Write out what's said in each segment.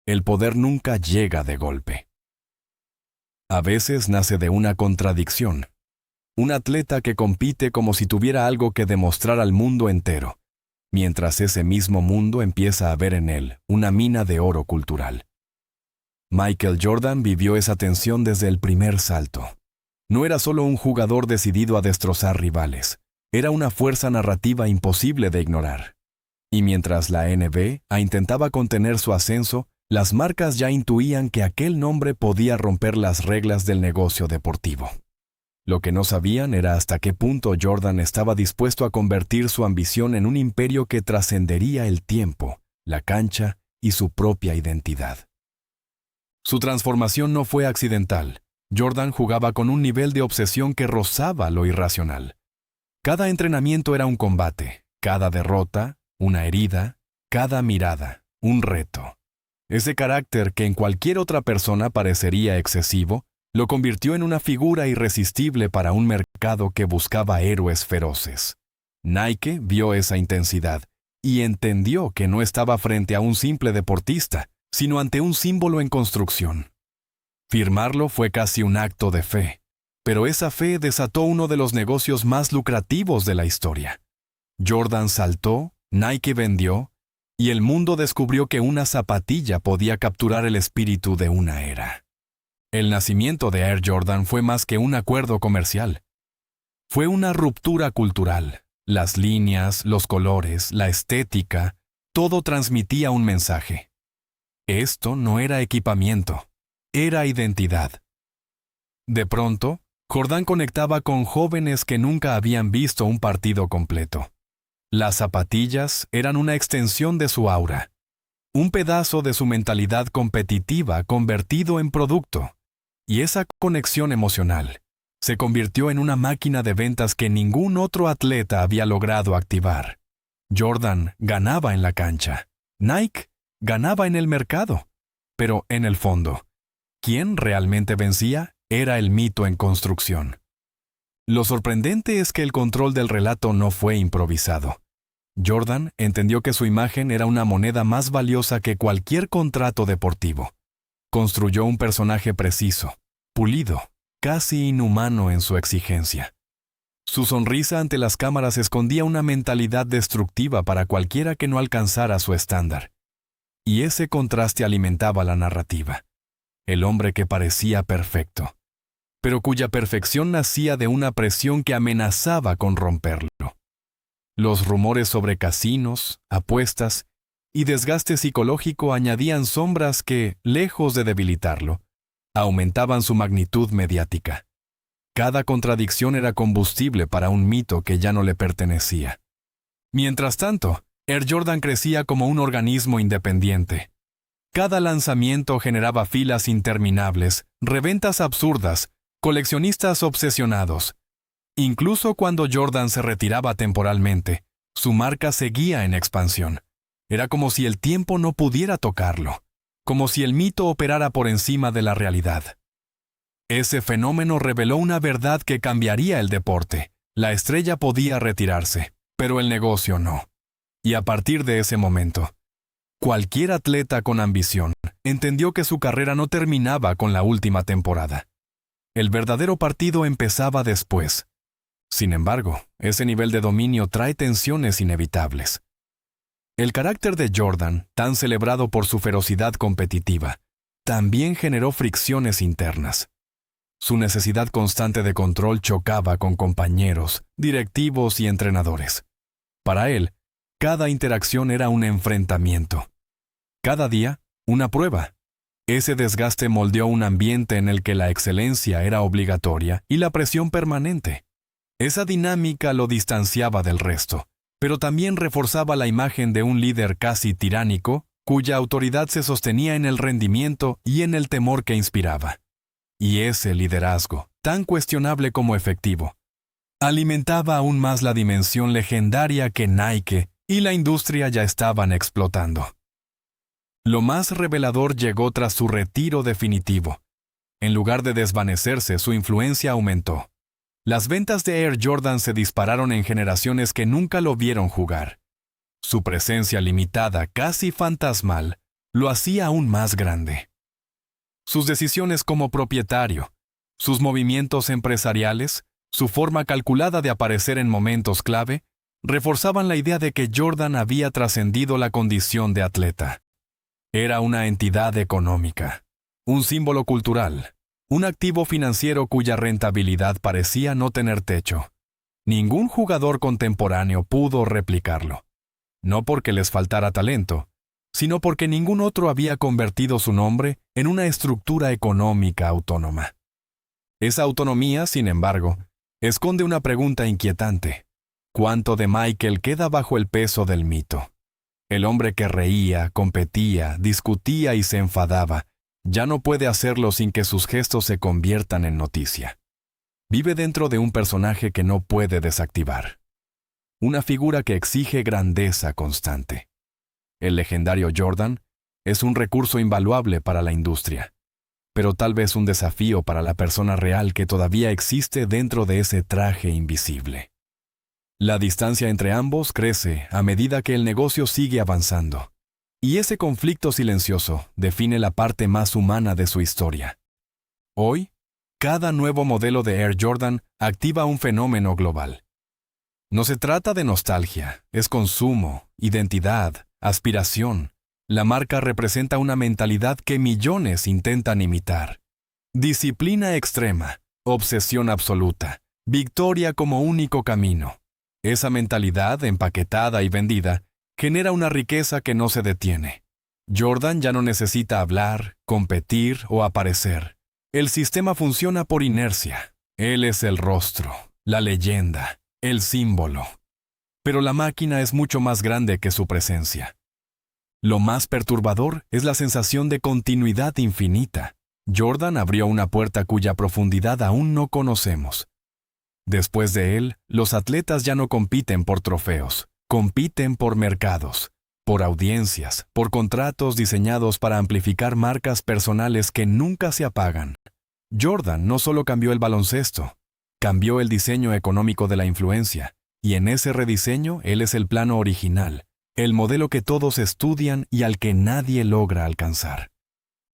El poder nunca llega de golpe. A veces nace de una contradicción. Un atleta que compite como si tuviera algo que demostrar al mundo entero, mientras ese mismo mundo empieza a ver en él una mina de oro cultural. Michael Jordan vivió esa tensión desde el primer salto. No era solo un jugador decidido a destrozar rivales, era una fuerza narrativa imposible de ignorar. Y mientras la NBA intentaba contener su ascenso, las marcas ya intuían que aquel nombre podía romper las reglas del negocio deportivo. Lo que no sabían era hasta qué punto Jordan estaba dispuesto a convertir su ambición en un imperio que trascendería el tiempo, la cancha y su propia identidad. Su transformación no fue accidental. Jordan jugaba con un nivel de obsesión que rozaba lo irracional. Cada entrenamiento era un combate, cada derrota, una herida, cada mirada, un reto. Ese carácter que en cualquier otra persona parecería excesivo, lo convirtió en una figura irresistible para un mercado que buscaba héroes feroces. Nike vio esa intensidad y entendió que no estaba frente a un simple deportista, sino ante un símbolo en construcción. Firmarlo fue casi un acto de fe, pero esa fe desató uno de los negocios más lucrativos de la historia. Jordan saltó, Nike vendió, y el mundo descubrió que una zapatilla podía capturar el espíritu de una era. El nacimiento de Air Jordan fue más que un acuerdo comercial. Fue una ruptura cultural. Las líneas, los colores, la estética, todo transmitía un mensaje. Esto no era equipamiento, era identidad. De pronto, Jordan conectaba con jóvenes que nunca habían visto un partido completo. Las zapatillas eran una extensión de su aura, un pedazo de su mentalidad competitiva convertido en producto. Y esa conexión emocional se convirtió en una máquina de ventas que ningún otro atleta había logrado activar. Jordan ganaba en la cancha, Nike ganaba en el mercado, pero en el fondo, ¿quién realmente vencía? Era el mito en construcción. Lo sorprendente es que el control del relato no fue improvisado. Jordan entendió que su imagen era una moneda más valiosa que cualquier contrato deportivo. Construyó un personaje preciso, pulido, casi inhumano en su exigencia. Su sonrisa ante las cámaras escondía una mentalidad destructiva para cualquiera que no alcanzara su estándar. Y ese contraste alimentaba la narrativa. El hombre que parecía perfecto, pero cuya perfección nacía de una presión que amenazaba con romperlo. Los rumores sobre casinos, apuestas y desgaste psicológico añadían sombras que, lejos de debilitarlo, aumentaban su magnitud mediática. Cada contradicción era combustible para un mito que ya no le pertenecía. Mientras tanto, Air Jordan crecía como un organismo independiente. Cada lanzamiento generaba filas interminables, reventas absurdas, coleccionistas obsesionados. Incluso cuando Jordan se retiraba temporalmente, su marca seguía en expansión. Era como si el tiempo no pudiera tocarlo, como si el mito operara por encima de la realidad. Ese fenómeno reveló una verdad que cambiaría el deporte. La estrella podía retirarse, pero el negocio no. Y a partir de ese momento, cualquier atleta con ambición entendió que su carrera no terminaba con la última temporada. El verdadero partido empezaba después. Sin embargo, ese nivel de dominio trae tensiones inevitables. El carácter de Jordan, tan celebrado por su ferocidad competitiva, también generó fricciones internas. Su necesidad constante de control chocaba con compañeros, directivos y entrenadores. Para él, cada interacción era un enfrentamiento. Cada día, una prueba. Ese desgaste moldeó un ambiente en el que la excelencia era obligatoria y la presión permanente. Esa dinámica lo distanciaba del resto, pero también reforzaba la imagen de un líder casi tiránico, cuya autoridad se sostenía en el rendimiento y en el temor que inspiraba. Y ese liderazgo, tan cuestionable como efectivo, alimentaba aún más la dimensión legendaria que Nike y la industria ya estaban explotando. Lo más revelador llegó tras su retiro definitivo. En lugar de desvanecerse, su influencia aumentó. Las ventas de Air Jordan se dispararon en generaciones que nunca lo vieron jugar. Su presencia limitada, casi fantasmal, lo hacía aún más grande. Sus decisiones como propietario, sus movimientos empresariales, su forma calculada de aparecer en momentos clave, reforzaban la idea de que Jordan había trascendido la condición de atleta. Era una entidad económica, un símbolo cultural, un activo financiero cuya rentabilidad parecía no tener techo. Ningún jugador contemporáneo pudo replicarlo, no porque les faltara talento, sino porque ningún otro había convertido su nombre en una estructura económica autónoma. Esa autonomía, sin embargo, esconde una pregunta inquietante. ¿Cuánto de Michael queda bajo el peso del mito? El hombre que reía, competía, discutía y se enfadaba, ya no puede hacerlo sin que sus gestos se conviertan en noticia. Vive dentro de un personaje que no puede desactivar. Una figura que exige grandeza constante. El legendario Jordan es un recurso invaluable para la industria, pero tal vez un desafío para la persona real que todavía existe dentro de ese traje invisible. La distancia entre ambos crece a medida que el negocio sigue avanzando, y ese conflicto silencioso define la parte más humana de su historia. Hoy, cada nuevo modelo de Air Jordan activa un fenómeno global. No se trata de nostalgia, es consumo, identidad, aspiración. La marca representa una mentalidad que millones intentan imitar. Disciplina extrema, obsesión absoluta, victoria como único camino. Esa mentalidad, empaquetada y vendida, genera una riqueza que no se detiene. Jordan ya no necesita hablar, competir o aparecer. El sistema funciona por inercia. Él es el rostro, la leyenda, el símbolo. Pero la máquina es mucho más grande que su presencia. Lo más perturbador es la sensación de continuidad infinita. Jordan abrió una puerta cuya profundidad aún no conocemos. Después de él, los atletas ya no compiten por trofeos, compiten por mercados, por audiencias, por contratos diseñados para amplificar marcas personales que nunca se apagan. Jordan no solo cambió el baloncesto, cambió el diseño económico de la influencia, y en ese rediseño él es el plano original, el modelo que todos estudian y al que nadie logra alcanzar.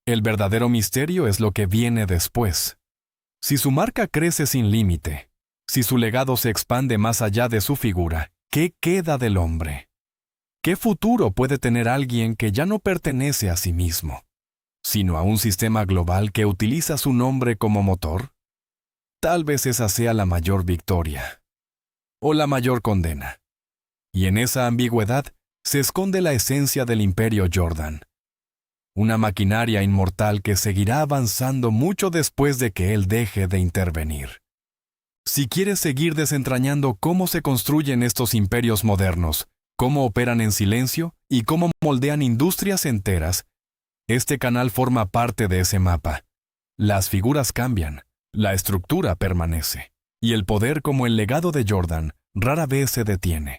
El verdadero misterio es lo que viene después. Si su marca crece sin límite, si su legado se expande más allá de su figura, ¿qué queda del hombre? ¿Qué futuro puede tener alguien que ya no pertenece a sí mismo, sino a un sistema global que utiliza su nombre como motor? Tal vez esa sea la mayor victoria, o la mayor condena. Y en esa ambigüedad se esconde la esencia del imperio Jordan. Una maquinaria inmortal que seguirá avanzando mucho después de que él deje de intervenir. Si quieres seguir desentrañando cómo se construyen estos imperios modernos, cómo operan en silencio y cómo moldean industrias enteras, este canal forma parte de ese mapa. Las figuras cambian, la estructura permanece, y el poder como el legado de Jordan rara vez se detiene.